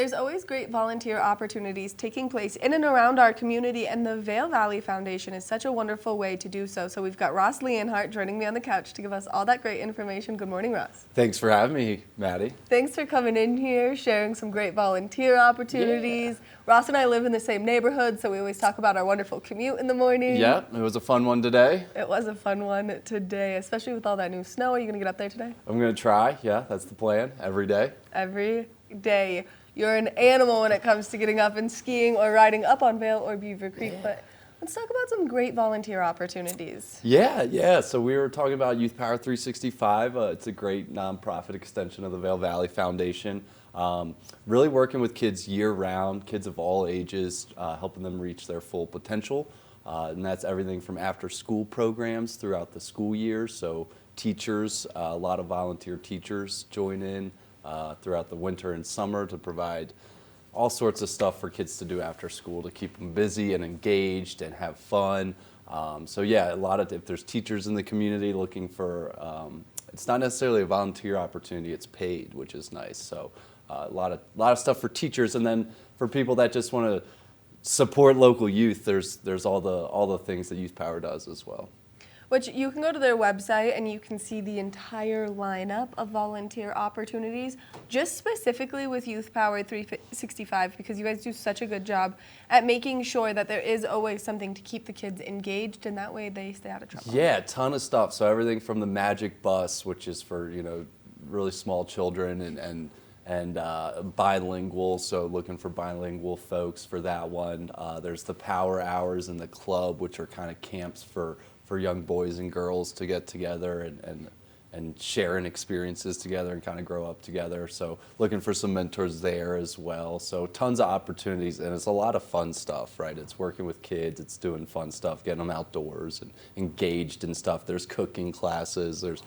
There's always great volunteer opportunities taking place in and around our community, and the Vail Valley Foundation is such a wonderful way to do so. So we've got Ross Leonhart joining me on the couch to give us all that great information. Good morning, Ross. Thanks for having me, Maddie. Thanks for coming in here, sharing some great volunteer opportunities. Yeah. Ross and I live in the same neighborhood, so we always talk about our wonderful commute in the morning. Yeah, it was a fun one today. It was a fun one today, especially with all that new snow. Are you going to get up there today? I'm going to try. Yeah, that's the plan. Every day. Every day. You're an animal when it comes to getting up and skiing or riding up on Vail or Beaver Creek, but let's talk about some great volunteer opportunities. Yeah. So we were talking about Youth Power 365. It's a great nonprofit extension of the Vail Valley Foundation. Really working with kids year-round, kids of all ages, helping them reach their full potential. And that's everything from after-school programs throughout the school year. So teachers, a lot of volunteer teachers join in throughout the winter and summer to provide all sorts of stuff for kids to do after school to keep them busy and engaged and have fun. So yeah, if there's teachers in the community looking for, it's not necessarily a volunteer opportunity, it's paid, which is nice. So a lot of stuff for teachers, and then for people that just want to support local youth, there's all the things that Youth Power does as well. Which you can go to their website and you can see the entire lineup of volunteer opportunities, just specifically with Youth Power 365, because you guys do such a good job at making sure that there is always something to keep the kids engaged, and that way they stay out of trouble. Yeah, a ton of stuff. So everything from the Magic Bus, which is for really small children and bilingual, so looking for bilingual folks for that one. There's the Power Hours and the Club, which are kind of camps for young boys and girls to get together and sharing experiences together and kind of grow up together. So looking for some mentors there as well. So tons of opportunities, and it's a lot of fun stuff, right? It's working with kids, it's doing fun stuff, getting them outdoors and engaged in stuff. There's cooking classes, there's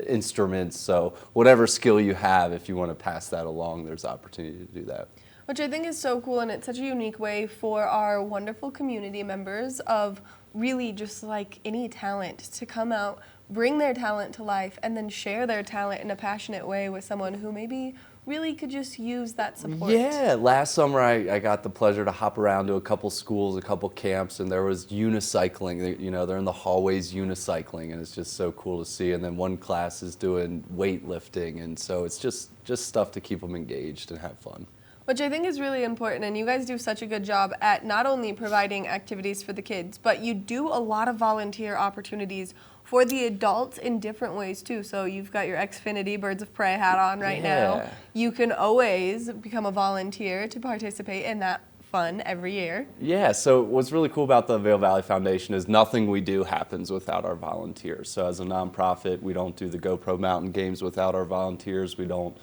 instruments, so whatever skill you have, if you want to pass that along, there's opportunity to do that. Which I think is so cool, and it's such a unique way for our wonderful community members of really just like any talent to come out, bring their talent to life, and then share their talent in a passionate way with someone who maybe really could just use that support. Yeah, last summer I got the pleasure to hop around to a couple schools, a couple camps, and there was unicycling. They're in the hallways unicycling, and it's just so cool to see. And then one class is doing weightlifting, and so it's just stuff to keep them engaged and have fun. Which I think is really important, and you guys do such a good job at not only providing activities for the kids, but you do a lot of volunteer opportunities for the adults in different ways too. So you've got your Xfinity Birds of Prey hat on right now. You can always become a volunteer to participate in that fun every year. Yeah, so what's really cool about the Vail Valley Foundation is nothing we do happens without our volunteers. So as a nonprofit, we don't do the GoPro Mountain Games without our volunteers. We don't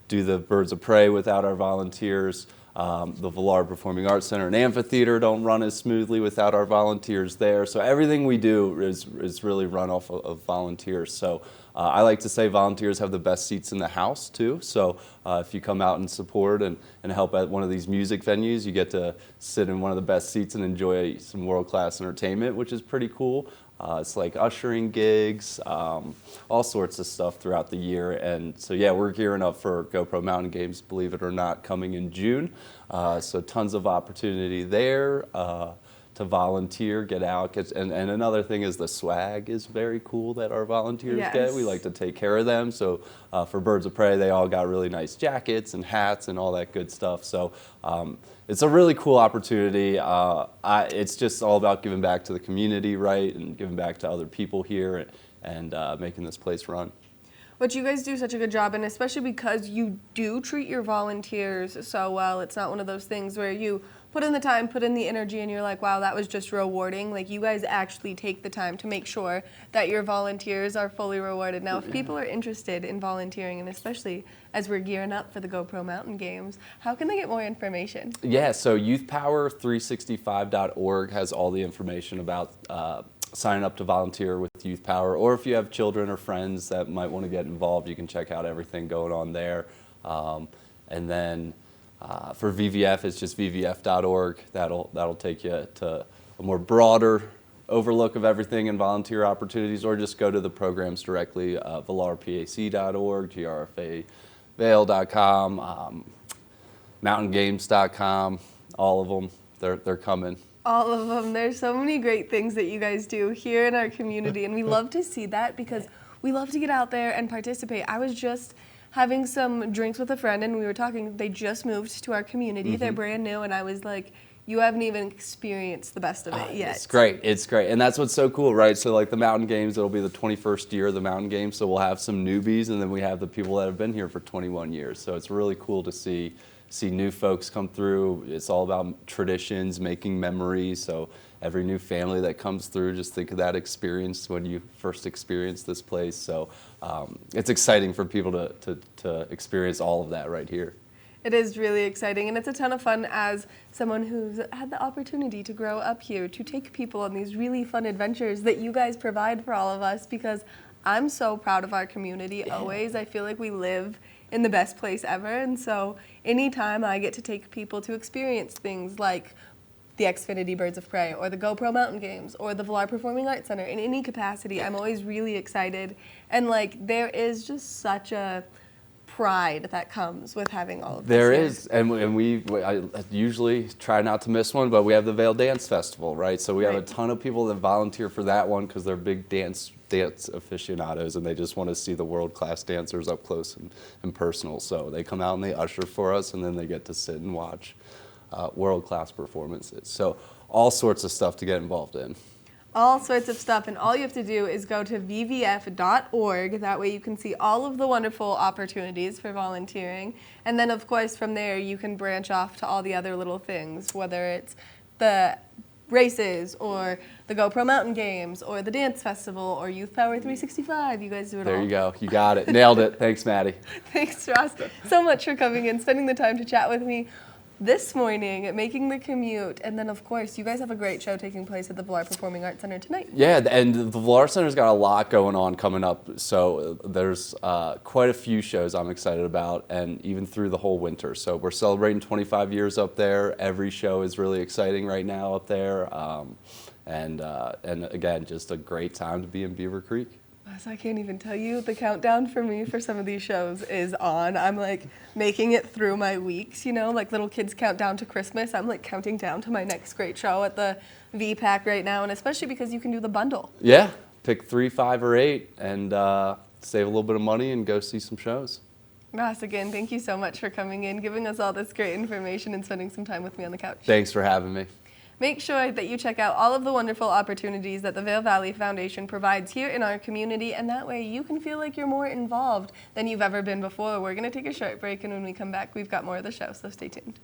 do the Birds of Prey without our volunteers. The Villar Performing Arts Center and Amphitheater don't run as smoothly without our volunteers there. So everything we do is really run off of volunteers. So I like to say volunteers have the best seats in the house too. So if you come out and support and help at one of these music venues, you get to sit in one of the best seats and enjoy some world-class entertainment, which is pretty cool. It's like ushering gigs, all sorts of stuff throughout the year. And so, yeah, we're gearing up for GoPro Mountain Games, believe it or not, coming in June. So tons of opportunity there to volunteer, get out. And another thing is the swag is very cool that our volunteers get. We like to take care of them. So for Birds of Prey, they all got really nice jackets and hats and all that good stuff. So it's a really cool opportunity. It's just all about giving back to the community, right, and giving back to other people here and making this place run. But you guys do such a good job, and especially because you do treat your volunteers so well. It's not one of those things where you put in the time, put in the energy, and you're like, wow, that was just rewarding. Like, you guys actually take the time to make sure that your volunteers are fully rewarded. Now, if people are interested in volunteering, and especially as we're gearing up for the GoPro Mountain Games, how can they get more information? Yeah, so youthpower365.org has all the information about signing up to volunteer with Youth Power, or if you have children or friends that might want to get involved, you can check out everything going on there. And then for VVF, it's just vvf.org. That'll take you to a more broader overlook of everything and volunteer opportunities, or just go to the programs directly, villarpac.org, grfavail.com. mountaingames.com, all of them, they're coming. All of them. There's so many great things that you guys do here in our community, and we love to see that because we love to get out there and participate. I was just having some drinks with a friend, and we were talking. They just moved to our community. They're brand new, and I was like, you haven't even experienced the best of it yet. It's great. And that's what's so cool, right? So like the mountain games, it'll be the 21st year of the mountain games. So we'll have some newbies, and then we have the people that have been here for 21 years. So it's really cool to see new folks come through. It's all about traditions, making memories. So every new family that comes through, just think of that experience when you first experienced this place. So it's exciting for people to experience all of that right here. It is really exciting, and it's a ton of fun as someone who's had the opportunity to grow up here, to take people on these really fun adventures that you guys provide for all of us, because I'm so proud of our community always. I feel like we live in the best place ever, and so anytime I get to take people to experience things like the Xfinity Birds of Prey or the GoPro Mountain Games or the Vail Performing Arts Center in any capacity, I'm always really excited. And like there is just such a pride that comes with having all of this. There here. is, and I usually try not to miss one, but we have the Vail Dance Festival, right? So we have a ton of people that volunteer for that one because they're big dance aficionados, and they just want to see the world-class dancers up close and personal. So they come out and they usher for us, and then they get to sit and watch world-class performances. So all sorts of stuff to get involved in. All sorts of stuff, and all you have to do is go to vvf.org. That way you can see all of the wonderful opportunities for volunteering. And then, of course, from there you can branch off to all the other little things, whether it's the races or the GoPro Mountain Games or the Dance Festival or Youth Power 365. You guys do it all. There you go. You got it. Nailed it. Thanks, Maddie. Thanks, Ross, so much for coming in, spending the time to chat with me this morning, making the commute, and then of course you guys have a great show taking place at the Vail Performing Arts Center tonight. Yeah, and the Vail Arts Center's got a lot going on coming up, so there's quite a few shows I'm excited about, and even through the whole winter. So we're celebrating 25 years up there. Every show is really exciting right now up there, and again, just a great time to be in Beaver Creek. I can't even tell you, the countdown for me for some of these shows is on. I'm like making it through my weeks, you know, like little kids count down to Christmas. I'm like counting down to my next great show at the VPAC right now, and especially because you can do the bundle. Yeah, pick 3, 5, or 8 and save a little bit of money and go see some shows. Ross, again, thank you so much for coming in, giving us all this great information and spending some time with me on the couch. Thanks for having me. Make sure that you check out all of the wonderful opportunities that the Vail Valley Foundation provides here in our community, and that way you can feel like you're more involved than you've ever been before. We're going to take a short break, and when we come back, we've got more of the show, so stay tuned.